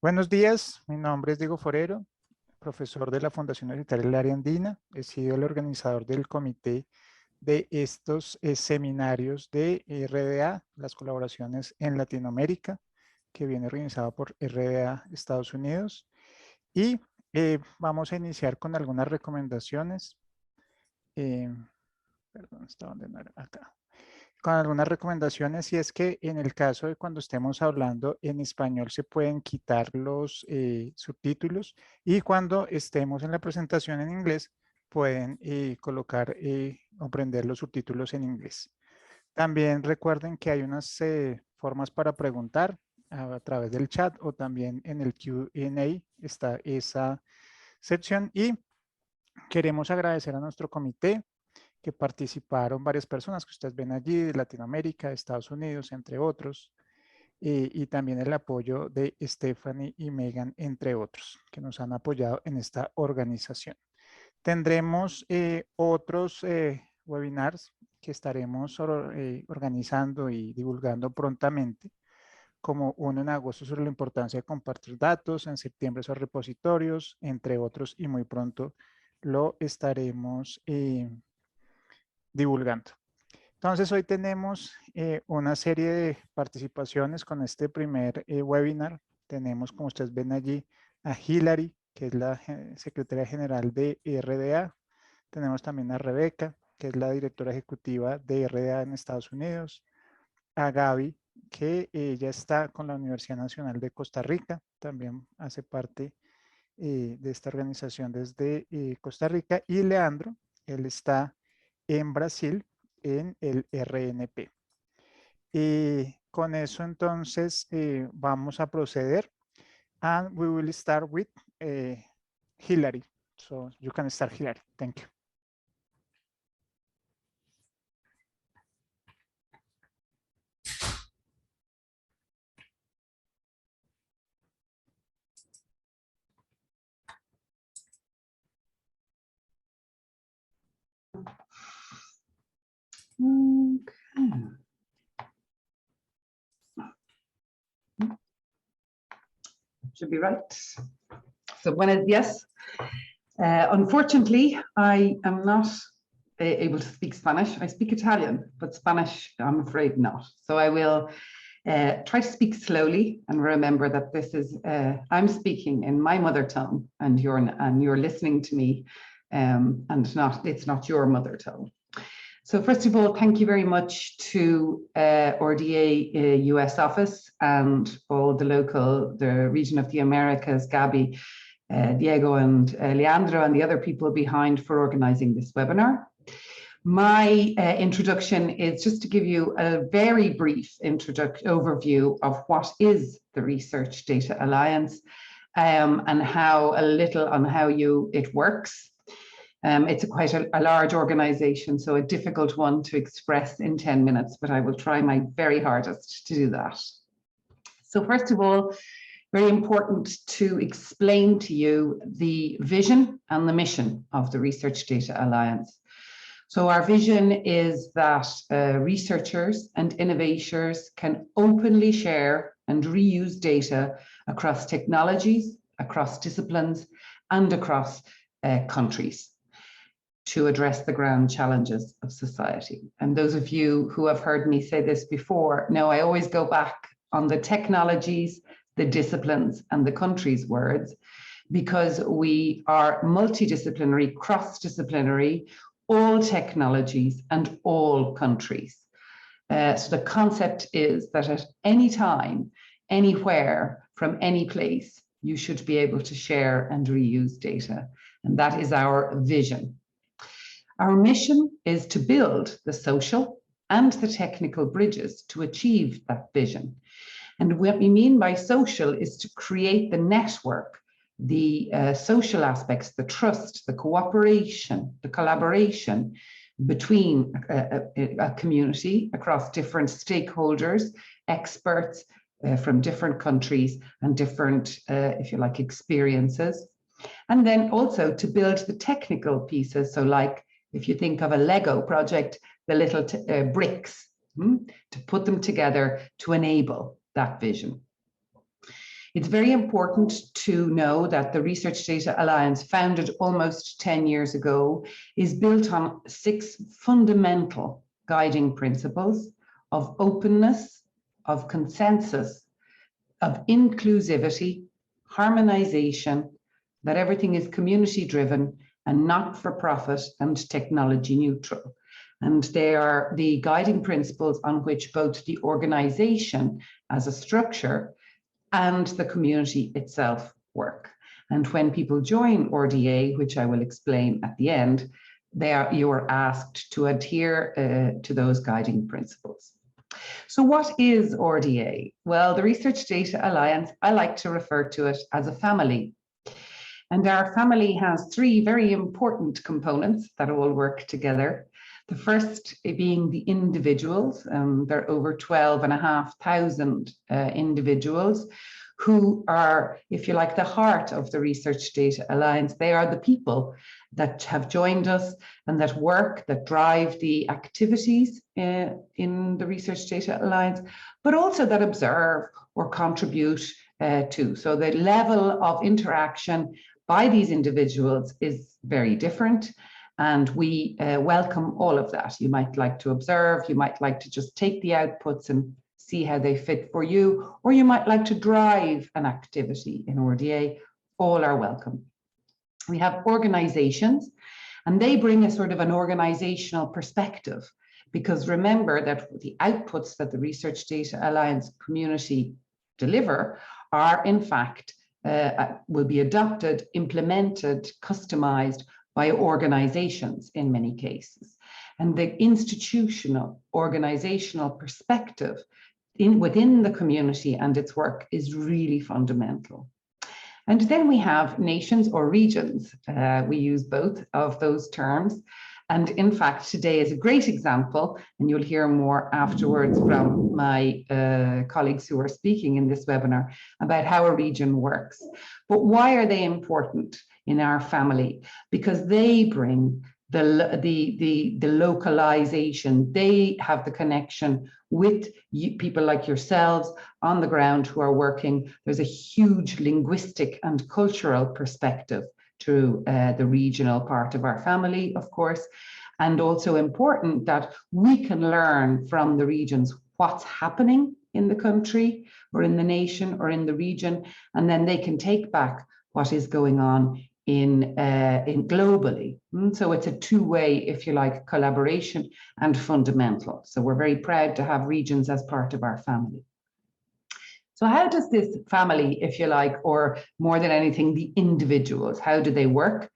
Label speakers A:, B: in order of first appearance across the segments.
A: Buenos días, mi nombre es Diego Forero, profesor de la Fundación Universitaria del Área Andina. He sido el organizador del comité de estos seminarios de RDA, las colaboraciones en Latinoamérica, que viene organizado por RDA Estados Unidos. Y vamos a iniciar con algunas recomendaciones. Perdón, ¿está donde no era? Acá. Con algunas recomendaciones, y es que en el caso de cuando estemos hablando en español se pueden quitar los subtítulos, y cuando estemos en la presentación en inglés pueden colocar o prender los subtítulos en inglés. También recuerden que hay unas formas para preguntar a través del chat, o también en el Q&A está esa sección. Y queremos agradecer a nuestro comité, que participaron varias personas que ustedes ven allí, de Latinoamérica, de Estados Unidos, entre otros, y también el apoyo de Stephanie y Megan, entre otros, que nos han apoyado en esta organización. Tendremos otros webinars que estaremos organizando y divulgando prontamente, como uno en agosto sobre la importancia de compartir datos, en septiembre sobre repositorios, entre otros, y muy pronto lo estaremos divulgando. Entonces, hoy tenemos una serie de participaciones con este primer webinar. Tenemos, como ustedes ven allí, a Hilary, que es la secretaria general de RDA. Tenemos también a Rebeca, que es la directora ejecutiva de RDA en Estados Unidos. A Gaby, que ella está con la Universidad Nacional de Costa Rica, también hace parte de esta organización desde Costa Rica. Y Leandro, él está en Brasil, en el RNP. Y con eso entonces vamos a proceder, and we will start with Hilary. So you can start, Hilary. Thank you.
B: Okay. Should be right. So buenos días. Unfortunately, I am not able to speak Spanish. I speak Italian, but Spanish, I'm afraid not. So I will try to speak slowly and remember that this is, I'm speaking in my mother tongue, and you're listening to me, and it's not your mother tongue. So first of all, thank you very much to RDA US office and all the region of the Americas, Gabby, Diego and Leandro, and the other people behind for organizing this webinar. My introduction is just to give you a very brief overview of what is the Research Data Alliance, and a little on how it works. It's quite a large organization, so a difficult one to express in 10 minutes, but I will try my very hardest to do that. So first of all, very important to explain to you the vision and the mission of the Research Data Alliance. So our vision is that researchers and innovators can openly share and reuse data across technologies, across disciplines, and across countries, to address the grand challenges of society. And those of you who have heard me say this before know I always go back on the technologies, the disciplines, and the countries words, because we are multidisciplinary, cross-disciplinary, all technologies and all countries. So the concept is that at any time, anywhere, from any place, you should be able to share and reuse data. And that is our vision. Our mission is to build the social and the technical bridges to achieve that vision. And what we mean by social is to create the network, the social aspects, the trust, the cooperation, the collaboration between a community across different stakeholders, experts from different countries and different, if you like, experiences. And then also to build the technical pieces. So like, if you think of a Lego project, the little bricks, to put them together to enable that vision. It's very important to know that the Research Data Alliance, founded almost 10 years ago, is built on 6 fundamental guiding principles of openness, of consensus, of inclusivity, harmonization, that everything is community driven and not for profit and technology neutral. And they are the guiding principles on which both the organization as a structure and the community itself work. And when people join RDA, which I will explain at the end, you are asked to adhere to those guiding principles. So what is RDA? Well, the Research Data Alliance, I like to refer to it as a family. And our family has 3 very important components that all work together. The first being the individuals. There are over 12,500 individuals who are, if you like, the heart of the Research Data Alliance. They are the people that have joined us and that work, that drive the activities in the Research Data Alliance, but also that observe or contribute to. So the level of interaction by these individuals is very different. And we welcome all of that. You might like to observe, you might like to just take the outputs and see how they fit for you, or you might like to drive an activity in RDA. All are welcome. We have organizations, and they bring a sort of an organizational perspective, because remember that the outputs that the Research Data Alliance community deliver are in fact, will be adopted, implemented, customized by organizations in many cases. And the institutional, organizational perspective within the community and its work is really fundamental. And then we have nations or regions. We use both of those terms. And in fact, today is a great example, and you'll hear more afterwards from my colleagues who are speaking in this webinar about how a region works. But why are they important in our family? Because they bring the localization. They have the connection with people like yourselves on the ground who are working. There's a huge linguistic and cultural perspective to the regional part of our family, of course, and also important that we can learn from the regions what's happening in the country or in the nation or in the region, and then they can take back what is going on in globally. So it's a two-way, if you like, collaboration and fundamental. So we're very proud to have regions as part of our family. So how does this family, if you like, or more than anything, the individuals, how do they work?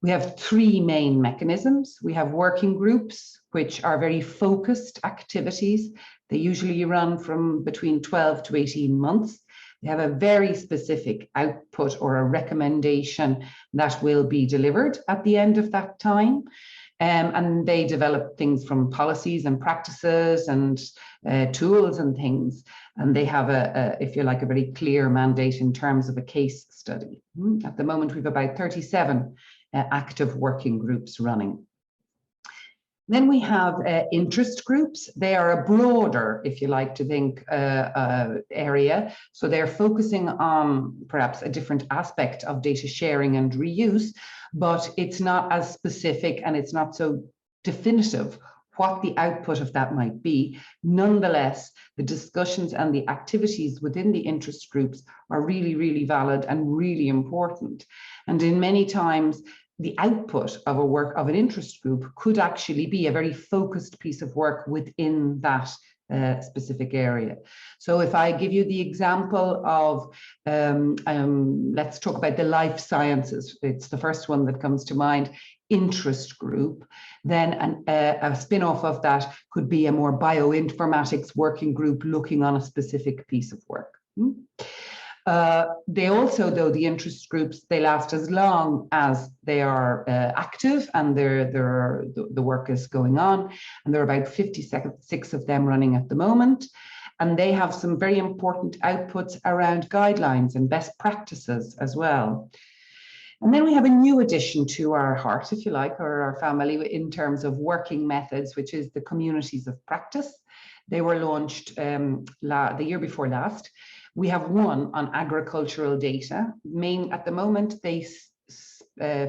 B: We have 3 main mechanisms. We have working groups, which are very focused activities. They usually run from between 12 to 18 months. They have a very specific output or a recommendation that will be delivered at the end of that time. And they develop things from policies and practices and tools and things. And they have if you like, a very clear mandate in terms of a case study. At the moment, we've about 37 active working groups running. Then we have interest groups. They are a broader, if you like to think, area. So they're focusing on perhaps a different aspect of data sharing and reuse, but it's not as specific and it's not so definitive what the output of that might be. Nonetheless, the discussions and the activities within the interest groups are really, really valid and really important. And in many times, the output of a work of an interest group could actually be a very focused piece of work within that specific area. So if I give you the example of, let's talk about the life sciences, it's the first one that comes to mind, interest group, then a spin-off of that could be a more bioinformatics working group looking on a specific piece of work. They also, though, the interest groups, they last as long as they are active and the work is going on. And there are about 56 of them running at the moment. And they have some very important outputs around guidelines and best practices as well. And then we have a new addition to our heart, if you like, or our family in terms of working methods, which is the communities of practice. They were launched the year before last. We have one on agricultural data. At the moment, they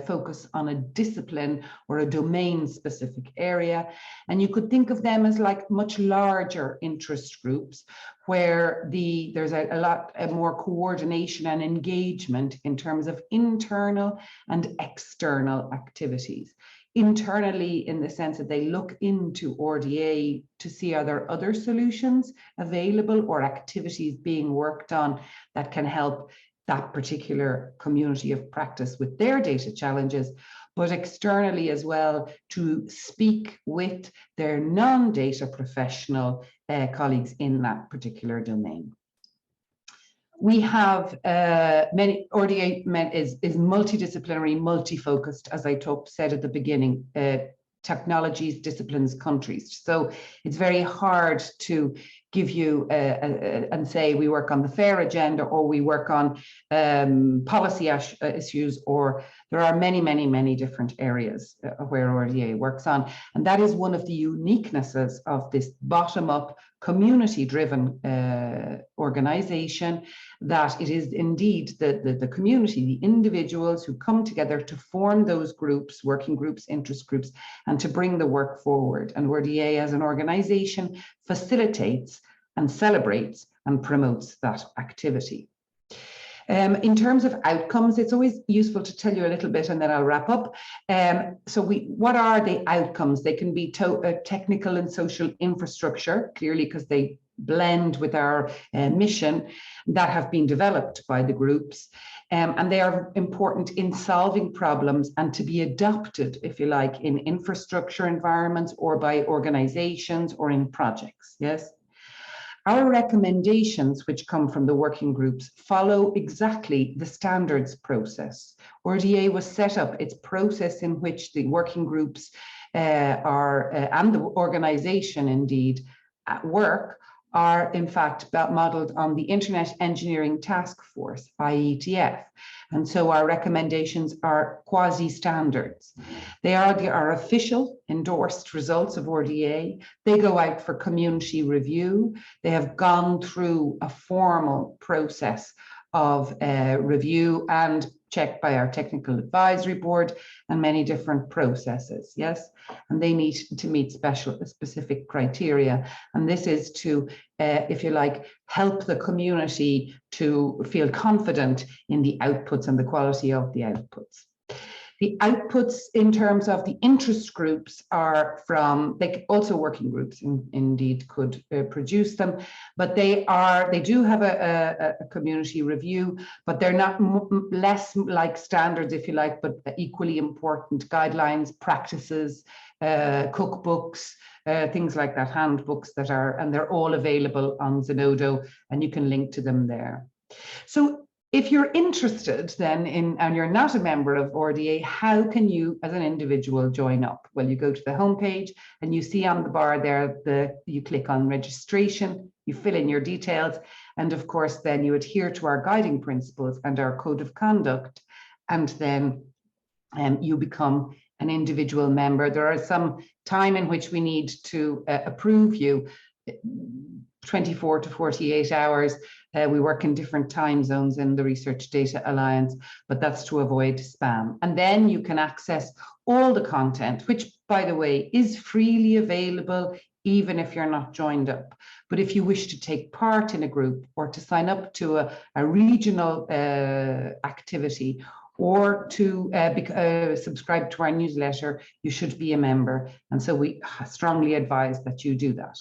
B: focus on a discipline or a domain-specific area. And you could think of them as like much larger interest groups where there's a lot more coordination and engagement in terms of internal and external activities. Internally, in the sense that they look into RDA to see are there other solutions available or activities being worked on that can help that particular community of practice with their data challenges, but externally as well to speak with their non-data professional colleagues in that particular domain. We have many, RDA is multidisciplinary, multi-focused, as I said at the beginning, technologies, disciplines, countries. So it's very hard to give you and say we work on the FAIR agenda or we work on policy issues, or there are many, many, many different areas where RDA works on. And that is one of the uniquenesses of this bottom-up community-driven organization, that it is indeed the community, the individuals who come together to form those groups, working groups, interest groups, and to bring the work forward. And RDA as an organization facilitates and celebrates and promotes that activity. In terms of outcomes, it's always useful to tell you a little bit and then I'll wrap up. What are the outcomes? They can be technical and social infrastructure, clearly because they blend with our mission that have been developed by the groups. And they are important in solving problems and to be adopted, if you like, in infrastructure environments or by organizations or in projects, yes? Our recommendations, which come from the working groups, follow exactly the standards process. RDA was set up, its process in which the working groups and the organization indeed at work are in fact modeled on the Internet Engineering Task Force, IETF. And so our recommendations are quasi-standards. They are our official endorsed results of RDA. They go out for community review. They have gone through a formal process of review and checked by our technical advisory board and many different processes, yes? And they need to meet specific criteria. And this is to, if you like, help the community to feel confident in the outputs and the quality of the outputs. The outputs in terms of the interest groups are from, also working groups indeed could produce them, but they do have a community review, but they're not less like standards, if you like, but equally important guidelines, practices, cookbooks, things like that, handbooks that are, and they're all available on Zenodo and you can link to them there. So if you're interested then and you're not a member of RDA, how can you as an individual join up? Well, you go to the homepage and you see on the bar there, you click on registration, you fill in your details, and of course then you adhere to our guiding principles and our code of conduct, and then you become an individual member. There are some time in which we need to approve you, 24 to 48 hours. We work in different time zones in the Research Data Alliance, but that's to avoid spam. And then you can access all the content, which, by the way, is freely available, even if you're not joined up. But if you wish to take part in a group or to sign up to a regional activity or to subscribe to our newsletter, you should be a member. And so we strongly advise that you do that.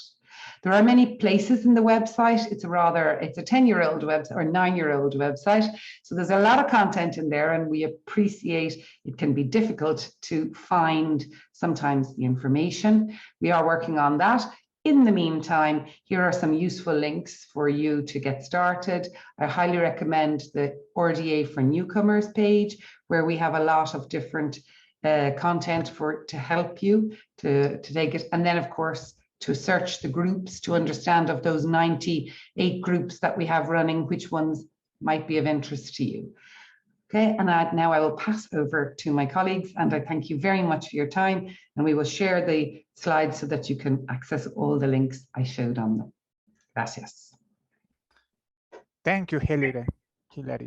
B: There are many places in the website. It's a 10-year-old website or 9-year-old website. So there's a lot of content in there, and we appreciate it can be difficult to find sometimes the information. We are working on that. In the meantime, here are some useful links for you to get started. I highly recommend the RDA for Newcomers page, where we have a lot of different content to help you to take it. And then, of course, to search the groups to understand of those 98 groups that we have running, which ones might be of interest to you. Okay, and now I will pass over to my colleagues, and I thank you very much for your time, and we will share the slides so that you can access all the links I showed on them. Gracias.
A: Thank you, Hilary.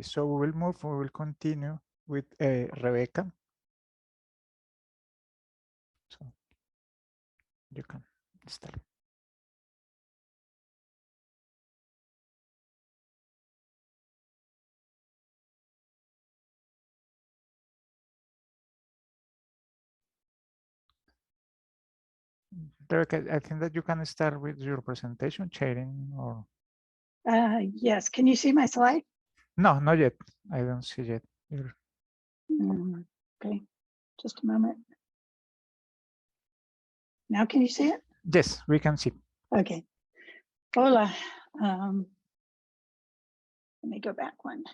A: So we will continue with Rebecca. So you can start. Rebecca, I think that you can start with your presentation, sharing, or...
C: Yes, can you see my slide?
A: No, not yet. I don't see yet.
C: Okay, just a moment. Now can you see it?
A: Yes, we can see.
C: Okay. Hola. Let me go back one.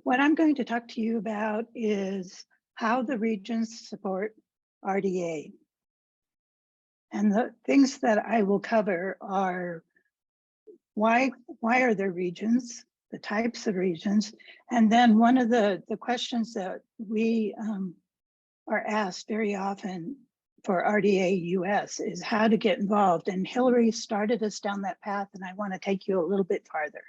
C: What I'm going to talk to you about is how the regions support RDA. And the things that I will cover are why are there regions, the types of regions, and then one of the questions that we are asked very often for RDA US is how to get involved. And Hillary started us down that path, and I want to take you a little bit farther.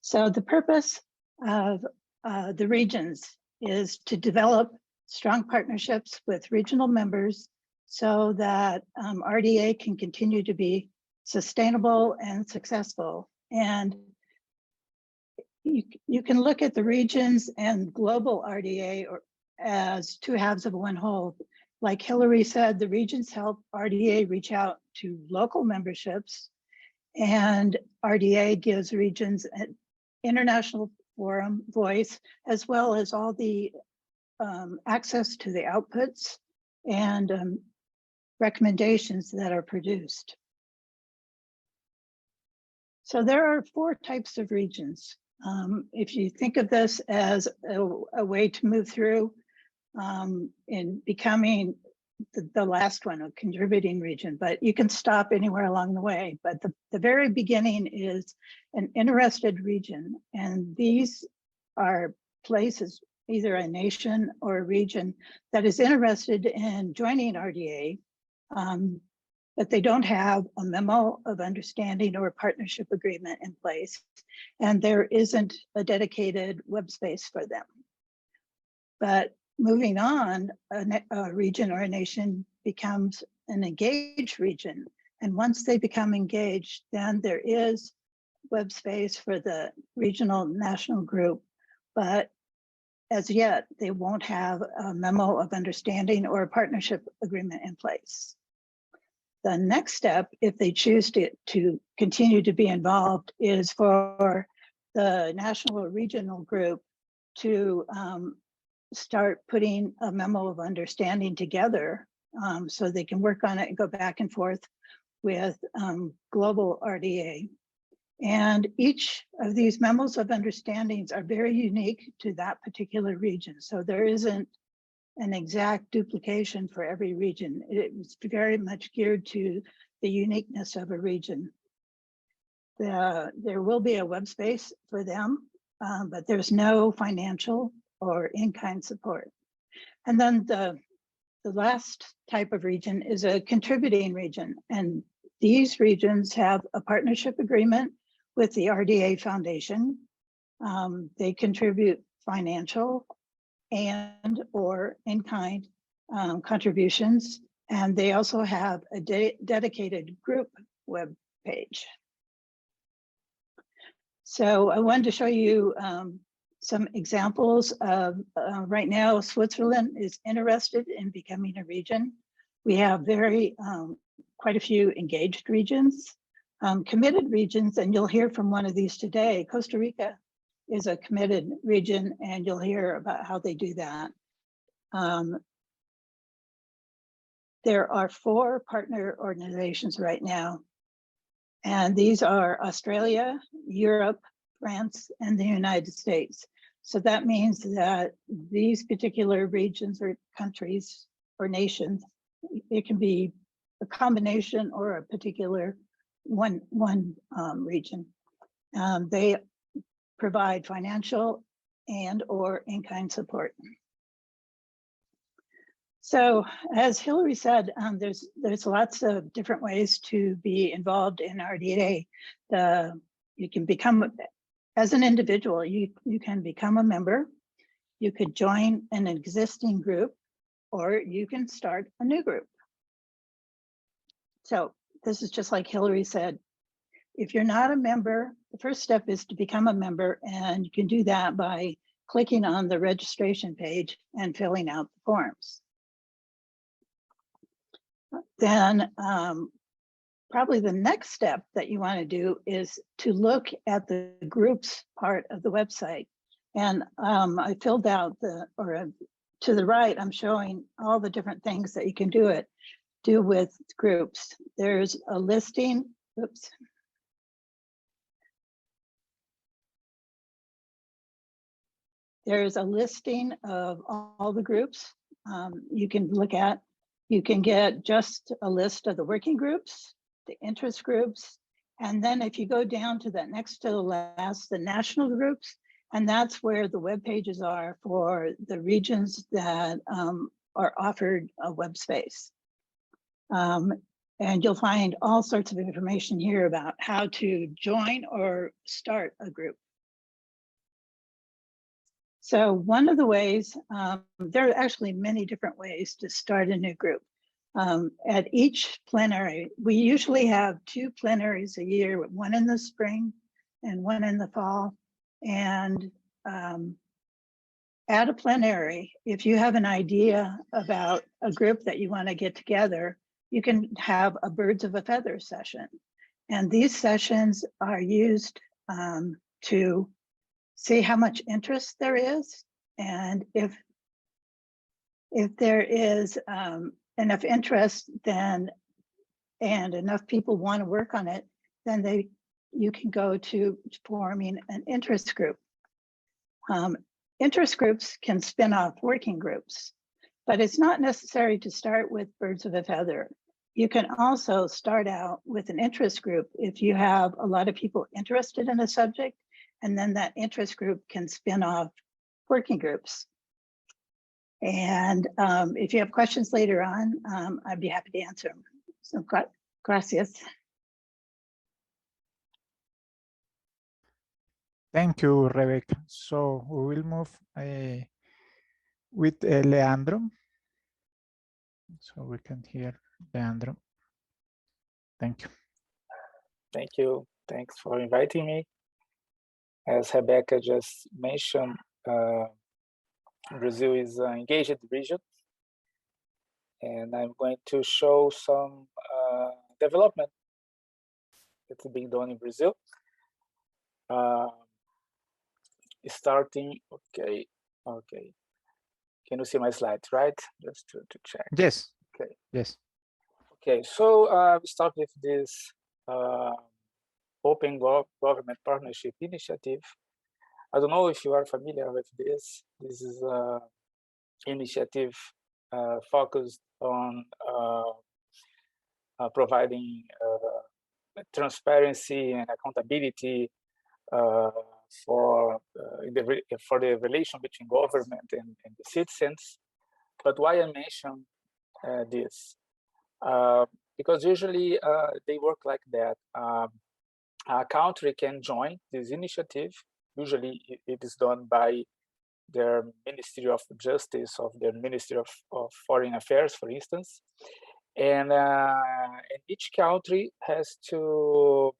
C: So the purpose of the regions is to develop strong partnerships with regional members so that RDA can continue to be sustainable and successful. And you can look at the regions and global RDA as two halves of one whole. Like Hillary said, the regions help RDA reach out to local memberships, and RDA gives regions an international forum voice, as well as all the access to the outputs and recommendations that are produced. So there are 4 types of regions. If you think of this as a way to move through in becoming the last one, a contributing region, but you can stop anywhere along the way. But the very beginning is an interested region. And these are places, either a nation or a region that is interested in joining RDA, but they don't have a memo of understanding or a partnership agreement in place, and there isn't a dedicated web space for them. But moving on, a region or a nation becomes an engaged region. And once they become engaged, then there is web space for the regional national group. But as yet, they won't have a memo of understanding or a partnership agreement in place. The next step, if they choose to continue to be involved, is for the national or regional group to start putting a memo of understanding together so they can work on it and go back and forth with global RDA. And each of these memos of understandings are very unique to that particular region. So there isn't an exact duplication for every region. It's very much geared to the uniqueness of a region. There will be a web space for them, but there's no financial or in-kind support. And then the last type of region is a contributing region. And these regions have a partnership agreement with the RDA Foundation. They contribute financial and or in-kind contributions. And they also have a dedicated group web page. So I wanted to show you some examples of right now, Switzerland is interested in becoming a region. We have quite a few engaged regions, committed regions, and you'll hear from one of these today. Costa Rica is a committed region, and you'll hear about how they do that. There are 4 partner organizations right now, and these are Australia, Europe, France, and the United States. So that means that these particular regions or countries or nations, it can be a combination or a particular one region. They provide financial and or in-kind support. So as Hillary said, there's lots of different ways to be involved in RDA. You can become, as an individual, you can become a member. You could join an existing group, or you can start a new group. So this is just like Hillary said. If you're not a member, the first step is to become a member, and you can do that by clicking on the registration page and filling out the forms. Then probably the next step that you want to do is to look at the groups part of the website. And I filled out to the right, I'm showing all the different things that you can do with groups. There's a listing, oops. There's a listing of all the groups you can look at. You can get just a list of the working groups, the interest groups, and then if you go down to that next to the last, the national groups, and that's where the web pages are for the regions that are offered a web space. And you'll find all sorts of information here about how to join or start a group. So one of the ways, there are actually many different ways to start a new group. At each plenary, we usually have 2 plenaries a year, one in the spring and one in the fall. And at a plenary, if you have an idea about a group that you want to get together, you can have a birds of a feather session. And these sessions are used to see how much interest there is, and if there is enough interest, then and enough people want to work on it, then you can go to forming an interest group. Interest groups can spin off working groups, but it's not necessary to start with birds of a feather. You can also start out with an interest group if you have a lot of people interested in a subject, and then that interest group can spin off working groups. And if you have questions later on, I'd be happy to answer them. So, gracias.
A: Thank you, Rebecca. So we will move with Leandro. So we can hear Leandro. Thank you.
D: Thank you. Thanks for inviting me. As Rebecca just mentioned, Brazil is an engaged region, and I'm going to show some development that's being done in Brazil. Starting, okay. Can you see my slides, right? Just to check.
A: Yes.
D: Okay.
A: Yes.
D: Okay, so we start with this Open Government Partnership Initiative. I don't know if you are familiar with this. This is an initiative focused on providing transparency and accountability for the relation between government and the citizens. But why I mention this? Because usually they work like that. A country can join this initiative. Usually it is done by their Ministry of Justice, of their Ministry of Foreign Affairs, for instance. And each country has to,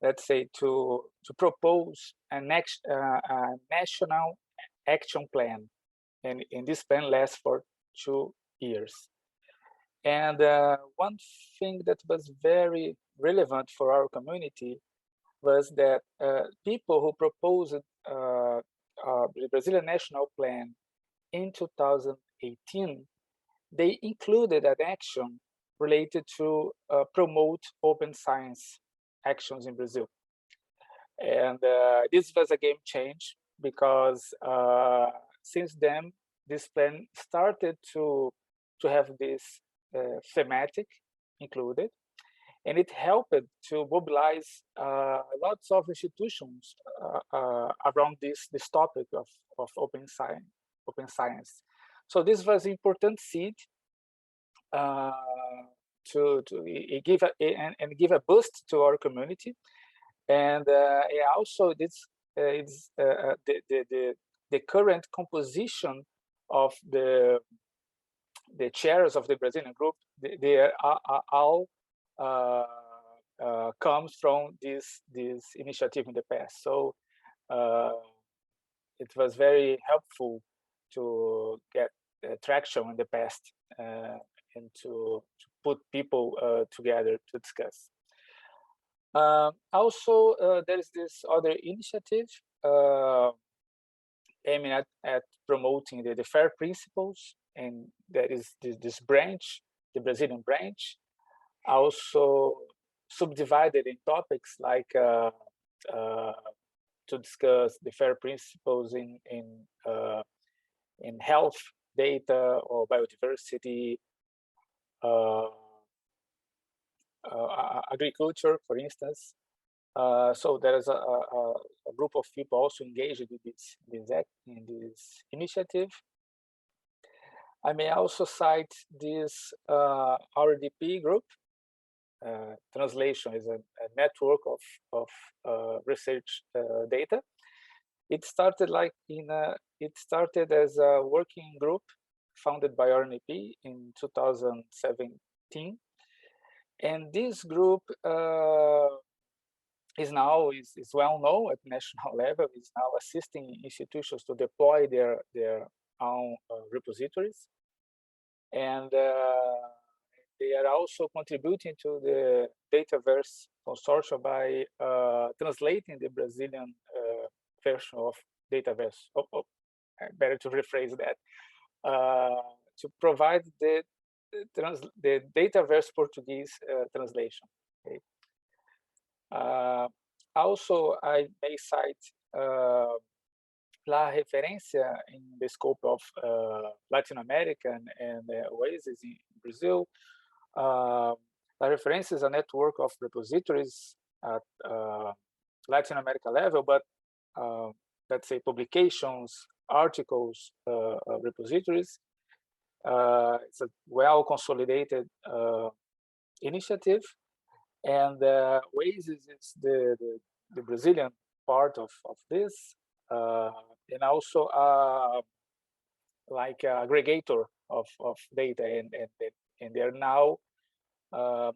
D: let's say, to propose a national action plan. And this plan lasts for 2 years. And one thing that was very relevant for our community was that people who proposed the Brazilian National Plan in 2018, they included an action related to promote open science actions in Brazil. And this was a game change because since then, this plan started to have this thematic included, and it helped to mobilize lots of institutions around this topic of open science open science. So this was an important seed to give give a boost to our community, and also this is the current composition of the chairs of the Brazilian group. They are all comes from this initiative in the past. So it was very helpful to get traction in the past and to put people together to discuss. Also, there is this other initiative aiming at promoting the FAIR principles, and that is this branch, the Brazilian branch, also subdivided in topics like to discuss the FAIR principles in health data or biodiversity, agriculture, for instance. So there is a group of people also engaged in this initiative. I may also cite this RDP group. Translation is a network of research data. It started as a working group founded by RDP in 2017, and this group is well known at national level. Is now assisting institutions to deploy their own repositories, and they are also contributing to the Dataverse consortium by translating the Brazilian version of Dataverse. Better to rephrase that. To provide the Dataverse Portuguese translation. Okay. Also, I may cite La Referencia in the scope of Latin American and Oasis in Brazil. La Referencia is a network of repositories at Latin America level, but let's say publications, articles, repositories. It's a well-consolidated initiative, and Oasis is the Brazilian part of this, and also like an aggregator of data, and they're now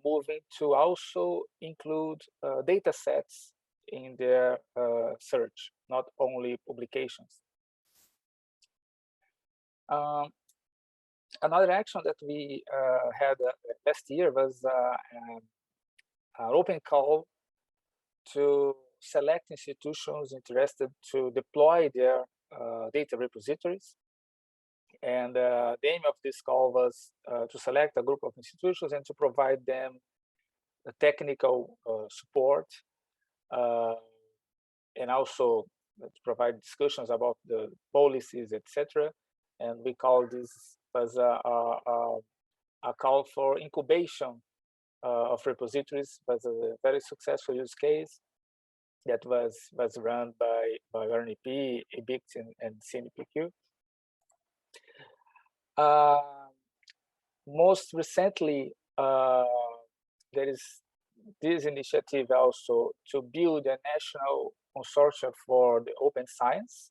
D: moving to also include data sets in their search, not only publications. Another action that we had last year was an open call to select institutions interested to deploy their data repositories. And the aim of this call was to select a group of institutions and to provide them the technical support, and also to provide discussions about the policies, etc. And we call this as a call for incubation of repositories. It was a very successful use case that was run by RDP, EBICT, and CNPq. Most recently, there is this initiative also to build a national consortium for the open science.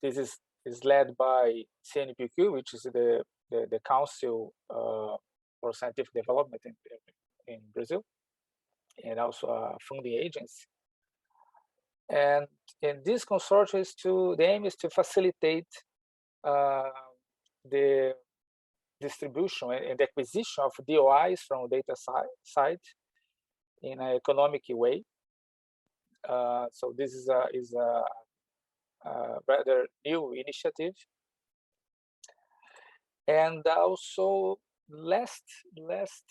D: This is led by CNPq, which is the Council for Scientific Development in Brazil, and also a funding agency. And in this consortium the aim is to facilitate the distribution and the acquisition of DOIs from data site in an economic way. So this is a rather new initiative. And also last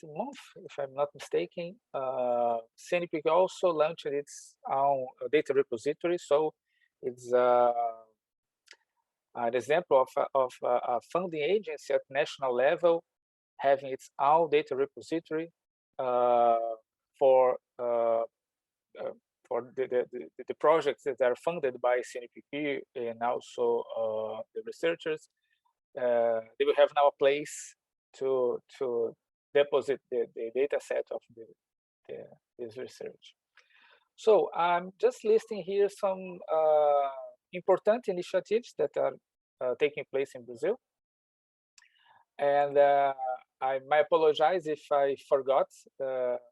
D: month, if I'm not mistaken, CNPq also launched its own data repository. So it's an example of a funding agency at national level having its own data repository for or the projects that are funded by CNPq and also the researchers, they will have now a place to deposit the data set of this research. So I'm just listing here some important initiatives that are taking place in Brazil. And I might apologize if I forgot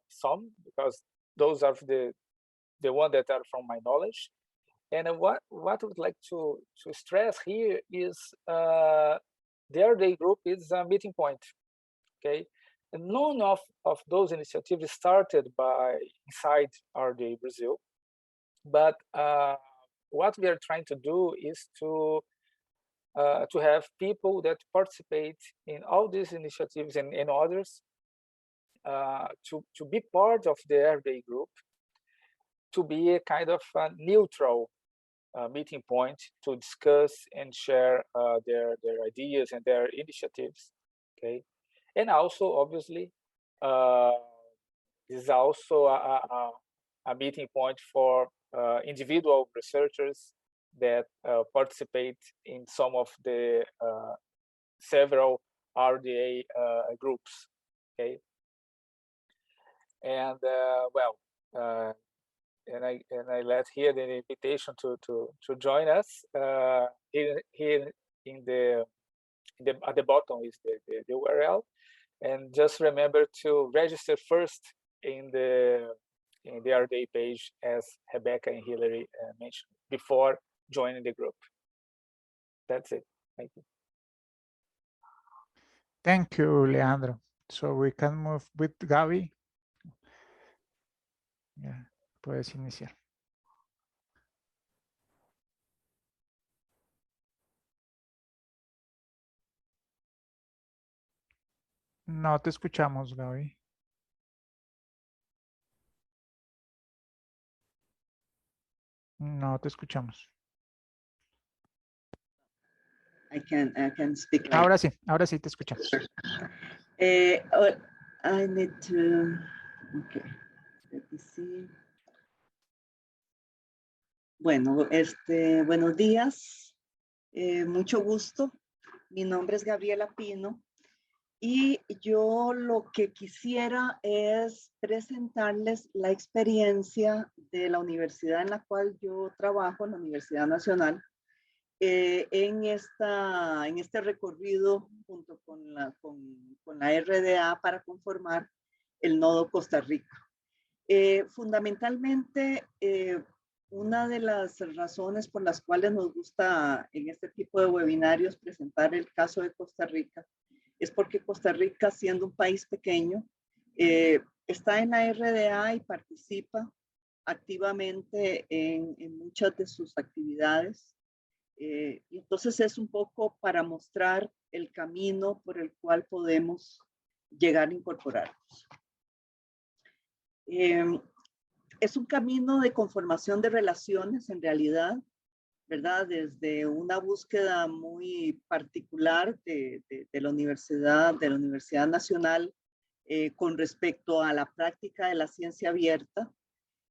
D: some, because those are the ones that are from my knowledge. And what I would like to stress here is the RDA group is a meeting point, okay? And none of those initiatives started by inside RDA Brazil, but what we are trying to do is to have people that participate in all these initiatives and others to be part of the RDA group, to be a kind of a neutral meeting point to discuss and share their ideas and their initiatives, okay? And also, obviously, this is also a meeting point for individual researchers that participate in some of the several RDA groups, okay? And and I let here the invitation to join us. Here in at the bottom is the URL, and just remember to register first in the RDA page, as Rebecca and Hillary mentioned, before joining the group. That's it. Thank you.
A: Thank you, Leandro. So we can move with Gaby. Yeah, puedes iniciar. No te escuchamos, Gaby. No te escuchamos.
E: I can speak.
A: Ahora sí te escuchamos.
E: I need to, okay, let me see. Bueno, buenos días, mucho gusto. Mi nombre es Gabriela Pino y yo lo que quisiera es presentarles la experiencia de la universidad en la cual yo trabajo, la Universidad Nacional, en este recorrido junto con la RDA para conformar el nodo Costa Rica. Fundamentalmente, una de las razones por las cuales nos gusta en este tipo de webinarios presentar el caso de Costa Rica es porque Costa Rica, siendo un país pequeño, está en la RDA y participa activamente en muchas de sus actividades. Entonces es un poco para mostrar el camino por el cual podemos llegar a incorporarnos. Es un camino de conformación de relaciones en realidad, ¿verdad? Desde una búsqueda muy particular de la Universidad Nacional con respecto a la práctica de la ciencia abierta,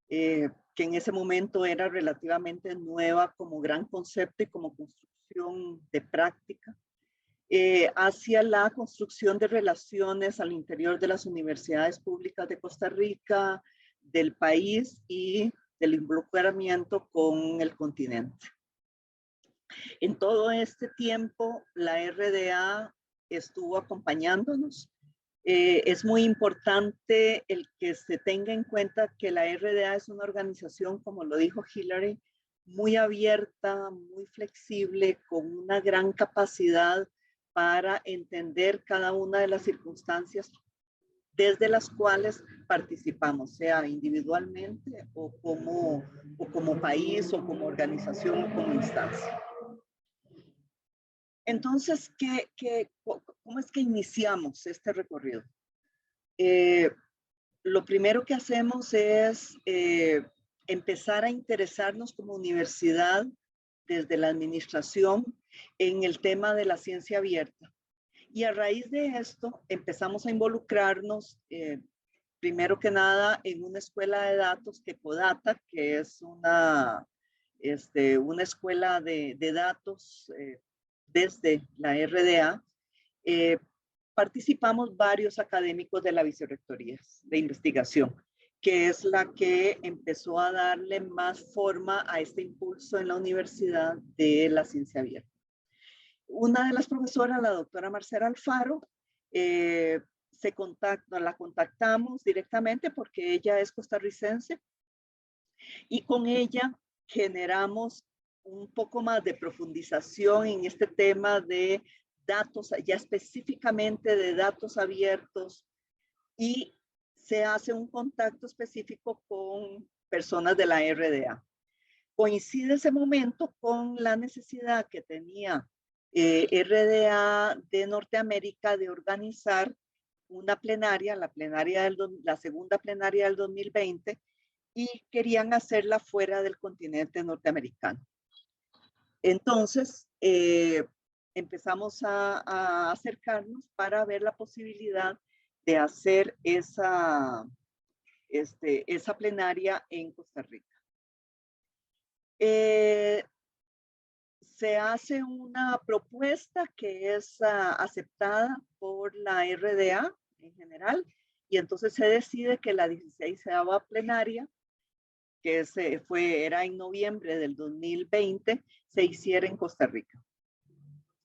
E: que en ese momento era relativamente nueva como gran concepto y como construcción de práctica, hacia la construcción de relaciones al interior de las universidades públicas de Costa Rica, del país y del involucramiento con el continente. En todo este tiempo, la RDA estuvo acompañándonos. Es muy importante el que se tenga en cuenta que la RDA es una organización, como lo dijo Hillary, muy abierta, muy flexible, con una gran capacidad para entender cada una de las circunstancias desde las cuales participamos, sea individualmente o como país o como organización o como instancia. Entonces, ¿cómo es que iniciamos este recorrido? Lo primero que hacemos es empezar a interesarnos como universidad desde la administración en el tema de la ciencia abierta. Y a raíz de esto empezamos a involucrarnos primero que nada en una escuela de datos que Codata, que es una escuela de datos desde la RDA, participamos varios académicos de la vicerrectoría de investigación, que es la que empezó a darle más forma a este impulso en la Universidad de la Ciencia Abierta. Una de las profesoras, la doctora Marcela Alfaro, la contactamos directamente porque ella es costarricense y con ella generamos un poco más de profundización en este tema de datos, ya específicamente de datos abiertos, y se hace un contacto específico con personas de la RDA. Coincide ese momento con la necesidad que tenía RDA de Norteamérica de organizar una plenaria, la segunda plenaria del 2020, y querían hacerla fuera del continente norteamericano. Entonces, empezamos a acercarnos para ver la posibilidad de hacer esa plenaria en Costa Rica. Se hace una propuesta que es aceptada por la RDA en general, y entonces se decide que la 16ª plenaria, que era en noviembre del 2020, se hiciera en Costa Rica.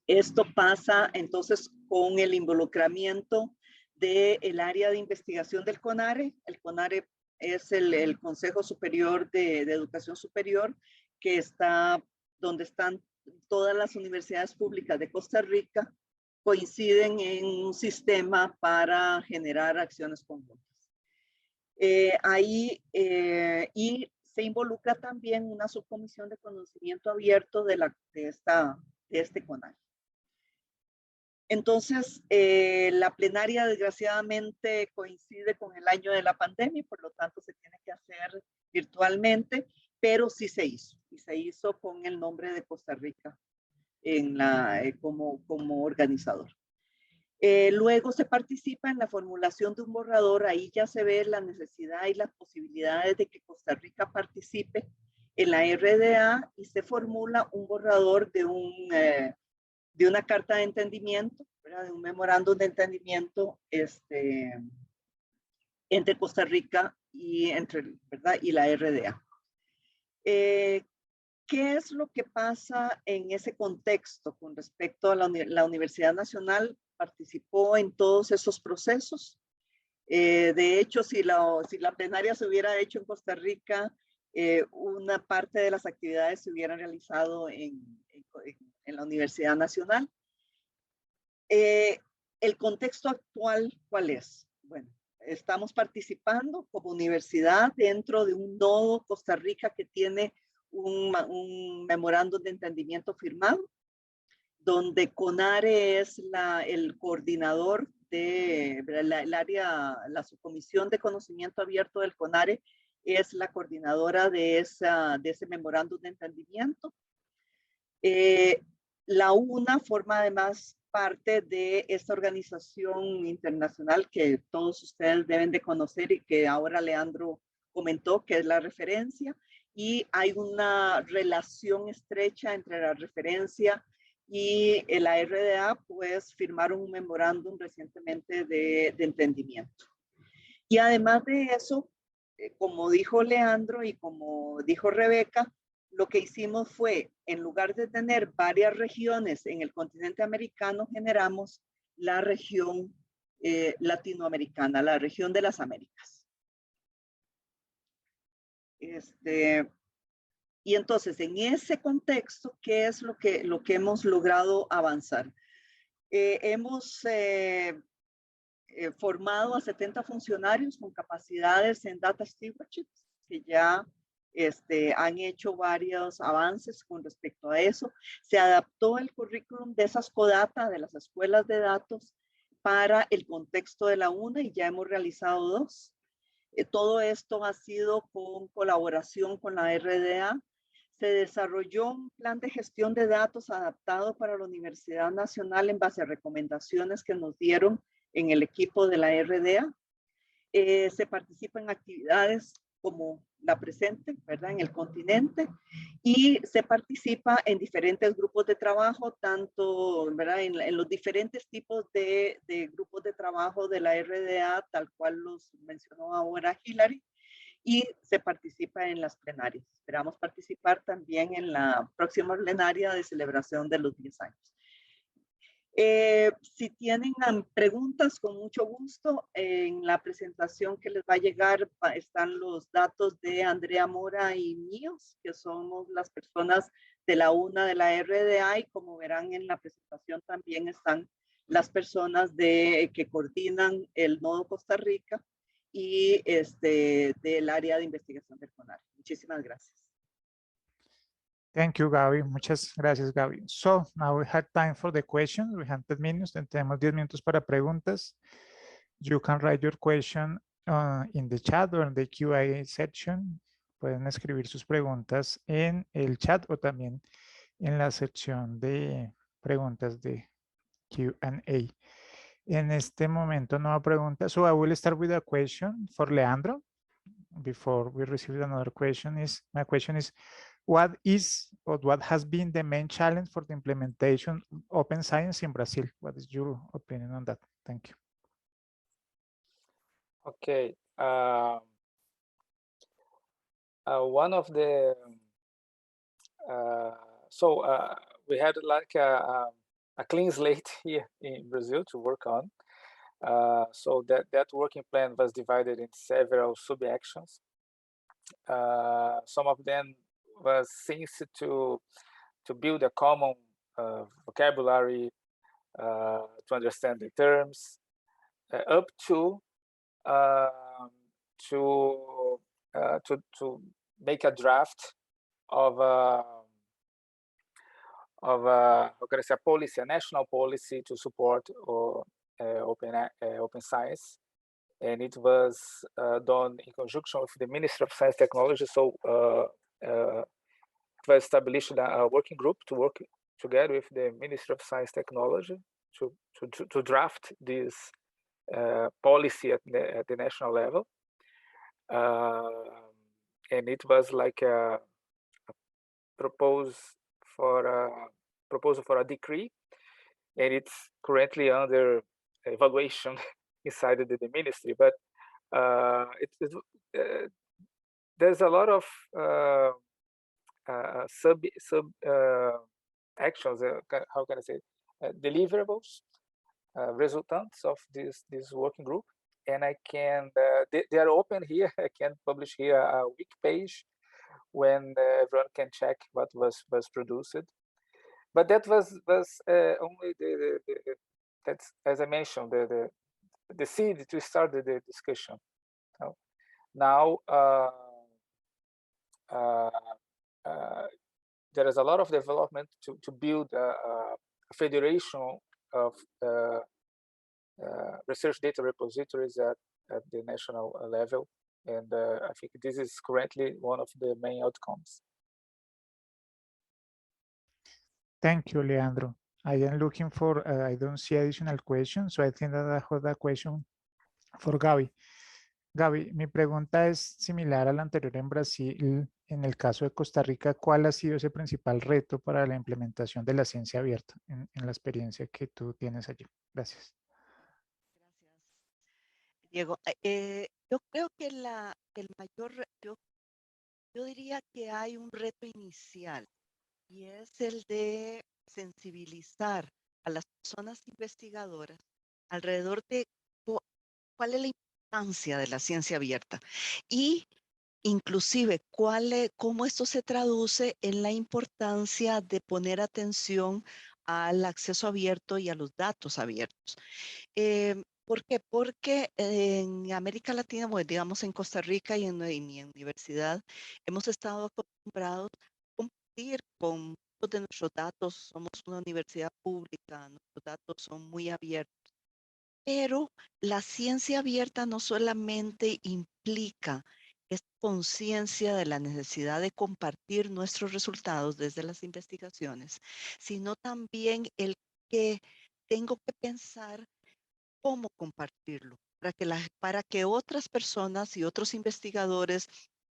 E: Esto pasa entonces con el involucramiento del área de investigación del CONARE. El CONARE es el Consejo Superior de Educación Superior, que está donde están todas las universidades públicas de Costa Rica, coinciden en un sistema para generar acciones conjuntas. Y se involucra también una subcomisión de conocimiento abierto de este CONARE. Entonces, la plenaria desgraciadamente coincide con el año de la pandemia, por lo tanto se tiene que hacer virtualmente, pero sí se hizo, y se hizo con el nombre de Costa Rica como organizador. Luego se participa en la formulación de un borrador. Ahí ya se ve la necesidad y las posibilidades de que Costa Rica participe en la RDA, y se formula un borrador de una carta de entendimiento, ¿verdad? De un memorándum de entendimiento entre Costa Rica y la RDA. ¿Qué es lo que pasa en ese contexto con respecto a la Universidad Nacional? Participó en todos esos procesos. De hecho, si la plenaria se hubiera hecho en Costa Rica, una parte de las actividades se hubieran realizado en la Universidad Nacional. El contexto actual, ¿cuál es? Bueno, estamos participando como universidad dentro de un nodo Costa Rica que tiene un memorándum de entendimiento firmado, donde CONARE es el coordinador de la subcomisión de conocimiento abierto del CONARE, es la coordinadora de ese memorándum de entendimiento. La UNA forma además parte de esta organización internacional que todos ustedes deben de conocer y que ahora Leandro comentó, que es la referencia, y hay una relación estrecha entre la referencia y la RDA, pues firmaron un memorándum recientemente de entendimiento. Y además de eso, como dijo Leandro y como dijo Rebeca, lo que hicimos fue, en lugar de tener varias regiones en el continente americano, generamos la región latinoamericana, la región de las Américas. Y entonces, en ese contexto, ¿qué es lo que hemos logrado avanzar? Hemos formado a 70 funcionarios con capacidades en Data Stewardship, que ya han hecho varios avances con respecto a eso. Se adaptó el currículum de esas CODATA, de las escuelas de datos, para el contexto de la UNA, y ya hemos realizado 2. Todo esto ha sido con colaboración con la RDA. Se desarrolló un plan de gestión de datos adaptado para la Universidad Nacional en base a recomendaciones que nos dieron en el equipo de la RDA. Se participa en actividades como la presente, ¿verdad? En el continente, y se participa en diferentes grupos de trabajo, tanto, ¿verdad? En los diferentes tipos de grupos de trabajo de la RDA, tal cual los mencionó ahora Hilary, y se participa en las plenarias. Esperamos participar también en la próxima plenaria de celebración de los 10 años. Si tienen preguntas, con mucho gusto, en la presentación que les va a llegar están los datos de Andrea Mora y míos, que somos las personas de la UNA de la RDA, y como verán en la presentación también están las personas que coordinan el Nodo Costa Rica y del área de investigación del CONAR. Muchísimas gracias.
A: Thank you, Gaby. Muchas gracias, Gaby. So, now we have time for the questions. We have 10 minutes. Tenemos 10 minutos para preguntas. You can write your question in the chat or in the Q&A section. Pueden escribir sus preguntas en el chat o también en la sección de preguntas de Q&A. En este momento no hay preguntas. So, I will start with a question for Leandro. Before we receive another question, my question is, what is or what has been the main challenge for the implementation of open science in Brazil? What is your opinion on that? Thank you.
D: Okay. One of the we had like a clean slate here in Brazil to work on. So that working plan was divided in several sub-actions. Some of them was things to build a common vocabulary, to understand the terms, up to make a draft of how can I say, a policy, a national policy to support open science, and it was done in conjunction with the Ministry of Science and Technology. So it was established a working group to work together with the Ministry of Science and Technology to draft this policy at the national level, and it was like a proposal for a decree, and it's currently under evaluation inside the ministry. But there's a lot of sub actions. How can I say, deliverables, results of this working group, and I can they are open here. I can publish here a wiki page when everyone can check what was produced. But that was only that's, as I mentioned, the seed to start the discussion. Now there is a lot of development to build a federation of research data repositories at the national level, and I think this is currently one of the main outcomes.
A: Thank you, Leandro. I am looking for, I don't see additional questions, so I think that I have a question for Gaby. Gaby, mi pregunta es similar a la anterior en Brasil. En el caso de Costa Rica, ¿cuál ha sido ese principal reto para la implementación de la ciencia abierta en la experiencia que tú tienes allí? Gracias.
F: Gracias, Diego. Yo creo que el mayor reto, yo diría que hay un reto inicial, y es el de sensibilizar a las personas investigadoras alrededor de cuál es la importancia de la ciencia abierta y inclusive cómo esto se traduce en la importancia de poner atención al acceso abierto y a los datos abiertos. ¿Por qué? Porque en América Latina, bueno, digamos en Costa Rica y en mi universidad, hemos estado acostumbrados a compartir con muchos de nuestros datos. Somos una universidad pública, nuestros datos son muy abiertos. Pero la ciencia abierta no solamente implica esta conciencia de la necesidad de compartir nuestros resultados desde las investigaciones, sino también el que tengo que pensar cómo compartirlo, para que otras personas y otros investigadores,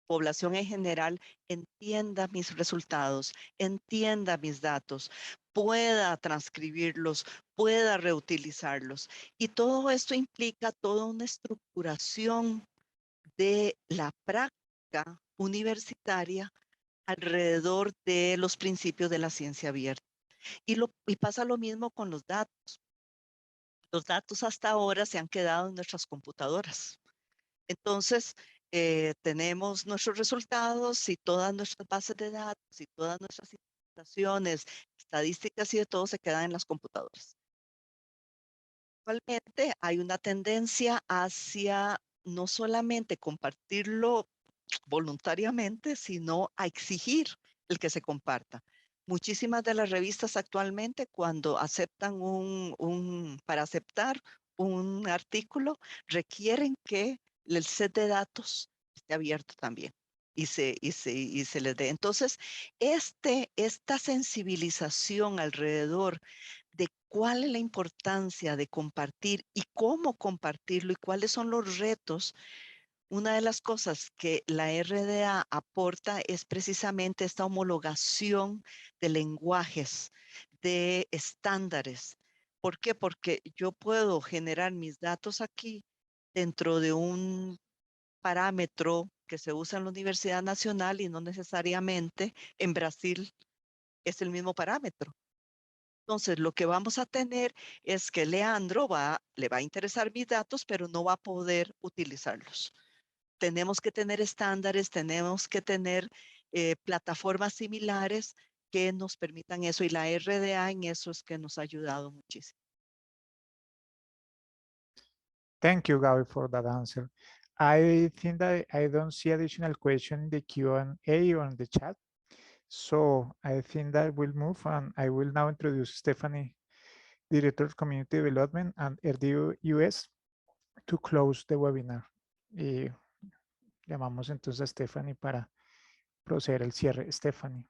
F: población en general, entienda mis resultados, entienda mis datos, pueda transcribirlos, pueda reutilizarlos. Y todo esto implica toda una estructuración de la práctica universitaria alrededor de los principios de la ciencia abierta. Y pasa lo mismo con los datos. Los datos hasta ahora se han quedado en nuestras computadoras. Entonces, tenemos nuestros resultados y todas nuestras bases de datos y todas nuestras informaciones, estadísticas y de todo se quedan en las computadoras. Actualmente hay una tendencia hacia no solamente compartirlo voluntariamente, sino a exigir el que se comparta. Muchísimas de las revistas actualmente, cuando aceptan para aceptar un artículo, requieren que el set de datos esté abierto también y se les dé. Entonces, esta sensibilización alrededor de cuál es la importancia de compartir y cómo compartirlo y cuáles son los retos. Una de las cosas que la RDA aporta es precisamente esta homologación de lenguajes, de estándares. ¿Por qué? Porque yo puedo generar mis datos aquí dentro de un parámetro que se usa en la Universidad Nacional y no necesariamente en Brasil es el mismo parámetro. Entonces, lo que vamos a tener es que Leandro le va a interesar mis datos, pero no va a poder utilizarlos. Tenemos que tener estándares, tenemos que tener plataformas similares que nos permitan eso. Y la RDA en eso es que nos ha ayudado muchísimo.
A: Thank you, Gaby, for that answer. I think that I don't see additional question in the Q&A or in the chat. So I think that we'll move, and I will now introduce Stephanie, Director of Community Development and RDA US, to close the webinar. Y llamamos entonces a Stephanie para proceder al cierre. Stephanie.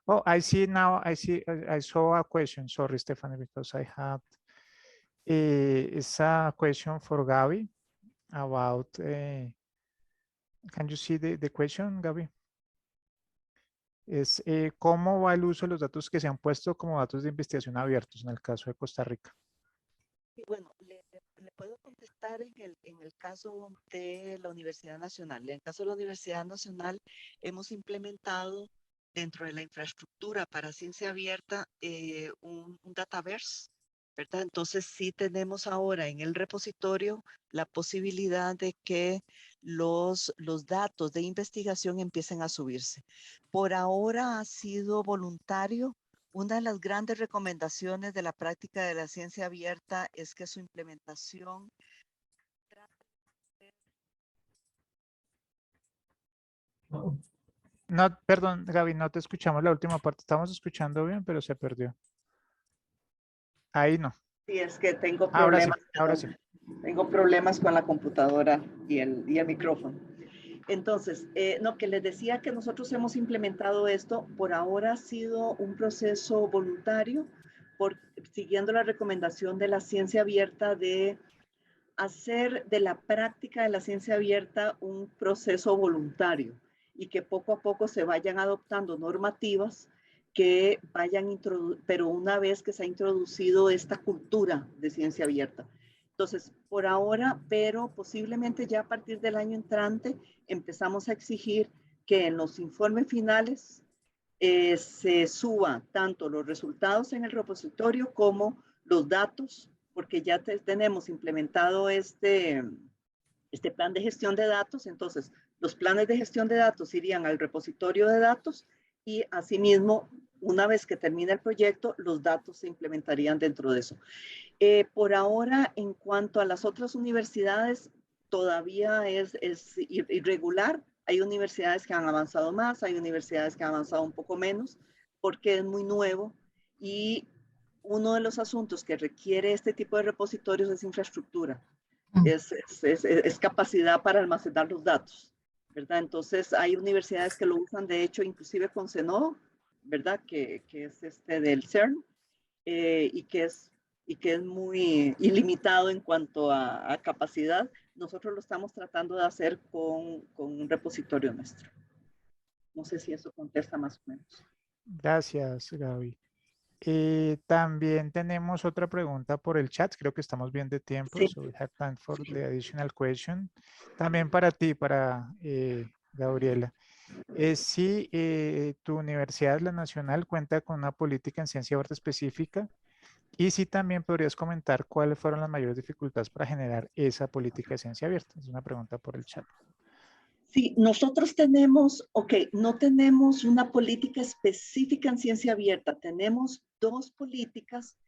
A: Oh, I see now, I saw a question. Sorry, Stephanie, because I had, it's a question for Gaby about, can you see the question, Gaby? Es cómo va el uso de los datos que se han puesto como datos de investigación abiertos en el caso de Costa Rica.
F: Y bueno, le puedo contestar en el caso de la Universidad Nacional. En el caso de la Universidad Nacional hemos implementado dentro de la infraestructura para ciencia abierta un dataverse, ¿verdad? Entonces sí tenemos ahora en el repositorio la posibilidad de que los datos de investigación empiecen a subirse. Por ahora ha sido voluntario. Una de las grandes recomendaciones de la práctica de la ciencia abierta es que su implementación
A: No, perdón, Gaby, no te escuchamos la última parte. Estamos escuchando bien, pero se perdió. Ahí no.
E: Sí, es que tengo
A: Ahora sí,
E: problemas.
A: ahora sí.
E: Tengo problemas con la computadora y el micrófono. Entonces, no, que les decía que nosotros hemos implementado esto, por ahora ha sido un proceso voluntario, siguiendo la recomendación de la ciencia abierta de hacer de la práctica de la ciencia abierta un proceso voluntario y que poco a poco se vayan adoptando normativas que vayan, pero una vez que se ha introducido esta cultura de ciencia abierta. Entonces, por ahora, pero posiblemente ya a partir del año entrante, empezamos a exigir que en los informes finales se suba tanto los resultados en el repositorio como los datos, porque ya tenemos implementado este plan de gestión de datos. Entonces, los planes de gestión de datos irían al repositorio de datos y asimismo, una vez que termine el proyecto, los datos se implementarían dentro de eso. Por ahora, en cuanto a las otras universidades, todavía es irregular. Hay universidades que han avanzado más, hay universidades que han avanzado un poco menos, porque es muy nuevo. Y uno de los asuntos que requiere este tipo de repositorios es infraestructura, es capacidad para almacenar los datos, ¿verdad? Entonces, hay universidades que lo usan, de hecho, inclusive con Senodo, ¿verdad? Que es del CERN y que es muy ilimitado en cuanto a capacidad. Nosotros lo estamos tratando de hacer con un repositorio nuestro. No sé si eso contesta más o menos.
A: Gracias, Gaby. También tenemos otra pregunta por el chat. Creo que estamos bien de tiempo.
E: Sí.
A: So we have time for the additional question. También para ti, para Gabriela. Si tu universidad, la nacional, cuenta con una política en ciencia y arte específica, y si también podrías comentar cuáles fueron las mayores dificultades para generar esa política de ciencia abierta. Es una pregunta por el chat.
E: Sí, nosotros tenemos, no tenemos una política específica en ciencia abierta. Tenemos dos políticas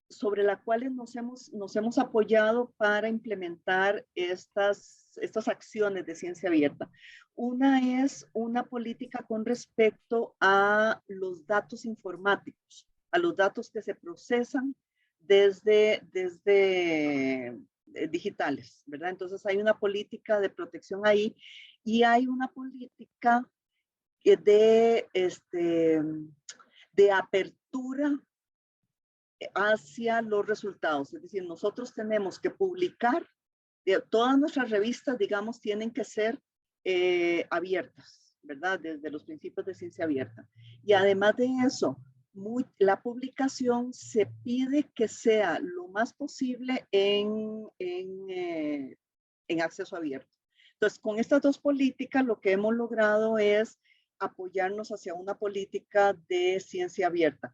E: sobre las cuales nos hemos apoyado para implementar estas acciones de ciencia abierta. Una es una política con respecto a los datos informáticos, a los datos que se procesan desde digitales, ¿verdad? Entonces hay una política de protección ahí y hay una política de apertura hacia los resultados. Es decir, nosotros tenemos que publicar, todas nuestras revistas, digamos, tienen que ser abiertas, ¿verdad? Desde los principios de ciencia abierta. Y además de eso, la publicación se pide que sea lo más posible en acceso abierto. Entonces, con estas dos políticas, lo que hemos logrado es apoyarnos hacia una política de ciencia abierta.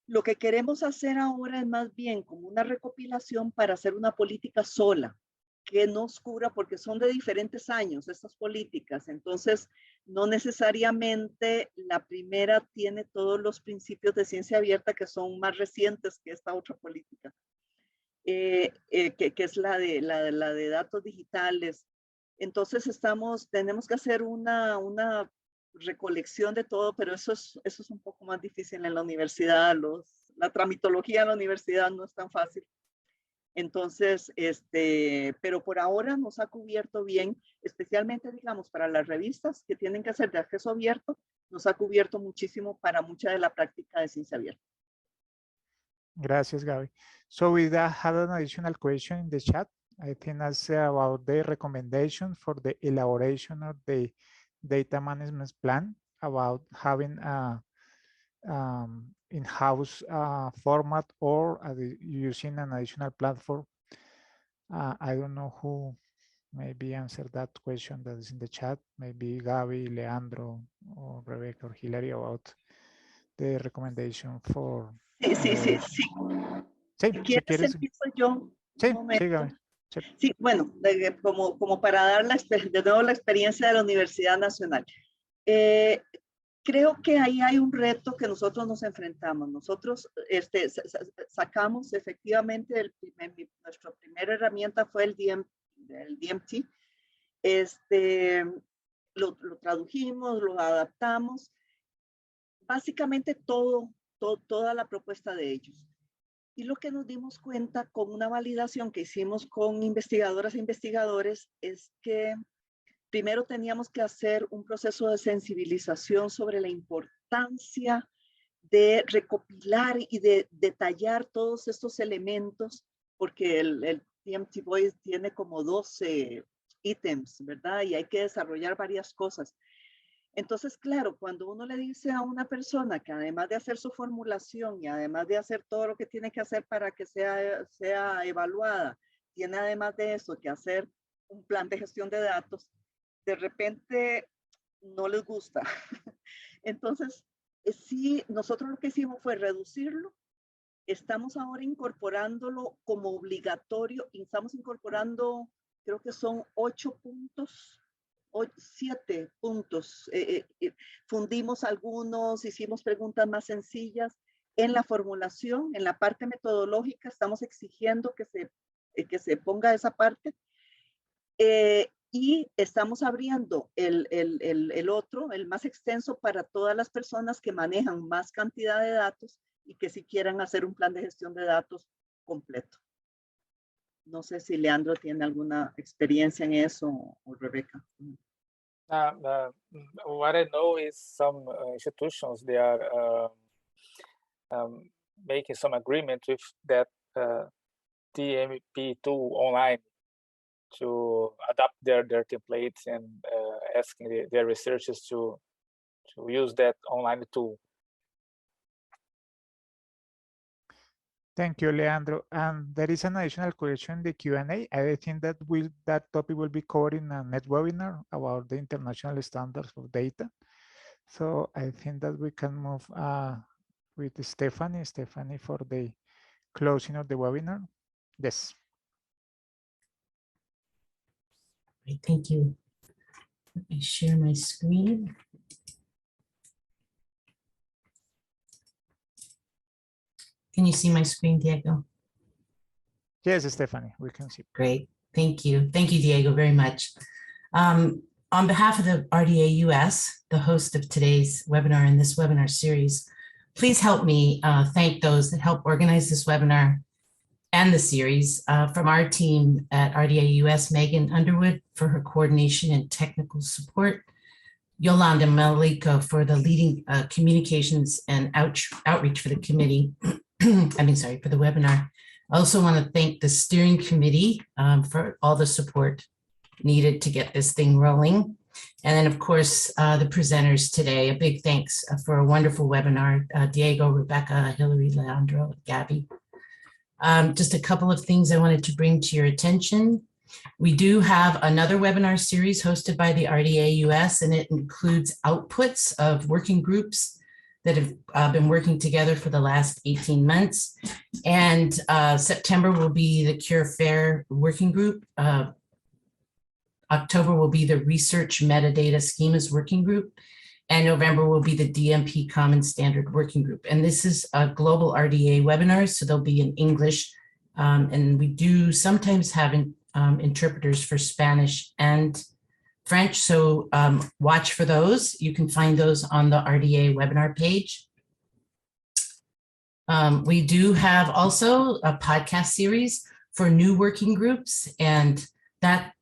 E: Lo que queremos hacer ahora es más bien como una recopilación para hacer una política sola, que nos cubra, porque son de diferentes años estas políticas. Entonces, no necesariamente la primera tiene todos los principios de ciencia abierta que son más recientes que esta otra política, que es la de datos digitales. Entonces, tenemos que hacer una recolección de todo, pero eso es un poco más difícil en la universidad. La tramitología en la universidad no es tan fácil. Entonces, pero por ahora nos ha cubierto bien, especialmente, digamos, para las revistas que tienen que ser de acceso abierto, nos ha cubierto muchísimo para mucha de la práctica de ciencia abierta.
A: Gracias, Gaby. So we have an additional question in the chat. I think that's about the recommendation for the elaboration of the data management plan, about having a in-house format or using an additional platform. I don't know who maybe answered that question that is in the chat. Maybe Gaby, Leandro, or Rebecca, or Hilary, about the recommendation for...
E: Sí.
A: Sí,
E: Si quieres, empiezo yo.
A: Sí, sí, Gaby.
E: Sí, bueno, como para dar de nuevo la experiencia de la Universidad Nacional. Creo que ahí hay un reto que nosotros nos enfrentamos. Nosotros sacamos efectivamente, nuestra primera herramienta fue el DMT. Lo tradujimos, lo adaptamos. Básicamente toda la propuesta de ellos. Y lo que nos dimos cuenta con una validación que hicimos con investigadoras e investigadores es que primero teníamos que hacer un proceso de sensibilización sobre la importancia de recopilar y de detallar todos estos elementos, porque el TMT Voice tiene como 12 ítems, ¿verdad? Y hay que desarrollar varias cosas. Entonces, claro, cuando uno le dice a una persona que además de hacer su formulación y además de hacer todo lo que tiene que hacer para que sea evaluada, tiene además de eso que hacer un plan de gestión de datos, de repente no les gusta. Entonces, sí, nosotros lo que hicimos fue reducirlo. Estamos ahora incorporándolo como obligatorio y estamos incorporando, creo que son 8 puntos. 7 puntos. Fundimos algunos, hicimos preguntas más sencillas. En la formulación, en la parte metodológica, estamos exigiendo que se ponga esa parte. Y estamos abriendo el otro, el más extenso, para todas las personas que manejan más cantidad de datos y que si quieran hacer un plan de gestión de datos completo. No sé si Leandro tiene alguna experiencia en eso o Rebeca.
D: What I know is some institutions, they are making some agreement with that TMP tool online to adapt their templates and asking their researchers to use that online tool.
A: Thank you, Leandro. And there is an additional question in the Q&A. I think that that topic will be covered in a next webinar about the international standards of data. So I think that we can move with Stephanie. Stephanie, for the closing of the webinar. Yes.
G: Thank you. Let me share my screen. Can you see my screen, Diego?
A: Yes, Stephanie, we can see.
G: Great. Thank you. Thank you, Diego, very much. On behalf of the RDA US, the host of today's webinar and this webinar series, please help me thank those that helped organize this webinar and the series. From our team at RDA US, Megan Underwood for her coordination and technical support, Yolanda Malika for the leading communications and outreach for the committee. For the webinar. I also want to thank the steering committee for all the support needed to get this thing rolling. And then, of course, the presenters today, a big thanks for a wonderful webinar, Diego, Rebecca, Hillary, Leandro, Gabby. Just a couple of things I wanted to bring to your attention. We do have another webinar series hosted by the RDA US, and it includes outputs of working groups that have been working together for the last 18 months. And September will be the Cure Fair Working Group. October will be the Research Metadata Schemas Working Group. And November will be the DMP Common Standard Working Group. And this is a global RDA webinar, so they'll be in English. And we do sometimes have interpreters for Spanish and French, so watch for those. You can find those on the RDA webinar page. We do have also a podcast series for new working groups, and that,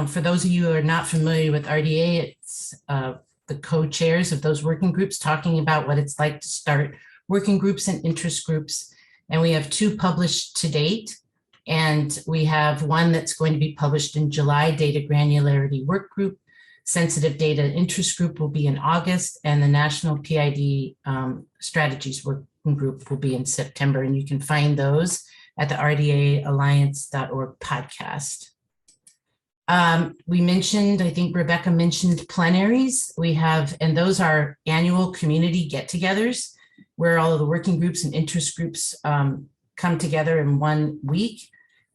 G: for those of you who are not familiar with RDA, it's the co-chairs of those working groups talking about what it's like to start working groups and interest groups. And we have 2 published to date. And we have one that's going to be published in July, Data Granularity Work Group. Sensitive Data Interest Group will be in August, and the National PID Strategies Working Group will be in September. And you can find those at the rdaalliance.org podcast. We mentioned, I think Rebecca mentioned plenaries. We have, and those are annual community get-togethers where all of the working groups and interest groups come together in 1 week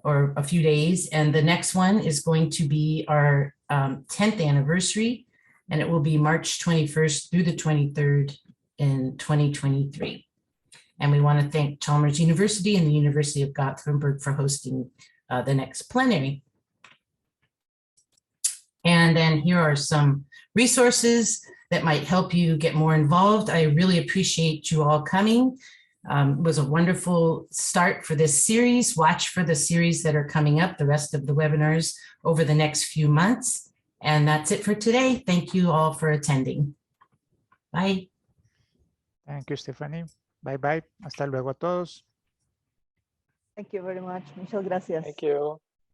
G: or a few days. And the next one is going to be our 10th anniversary, and it will be March 21st through the 23rd in 2023. And we want to thank Chalmers University and the University of Gothenburg for hosting the next plenary. And then here are some resources that might help you get more involved. I really appreciate you all coming. It was a wonderful start for this series. Watch for the series that are coming up, the rest of the webinars over the next few months. And that's it for today. Thank you all for attending. Bye.
A: Thank you, Stephanie. Bye-bye. Hasta luego a todos.
E: Thank you very much. Muchas gracias.
D: Thank you.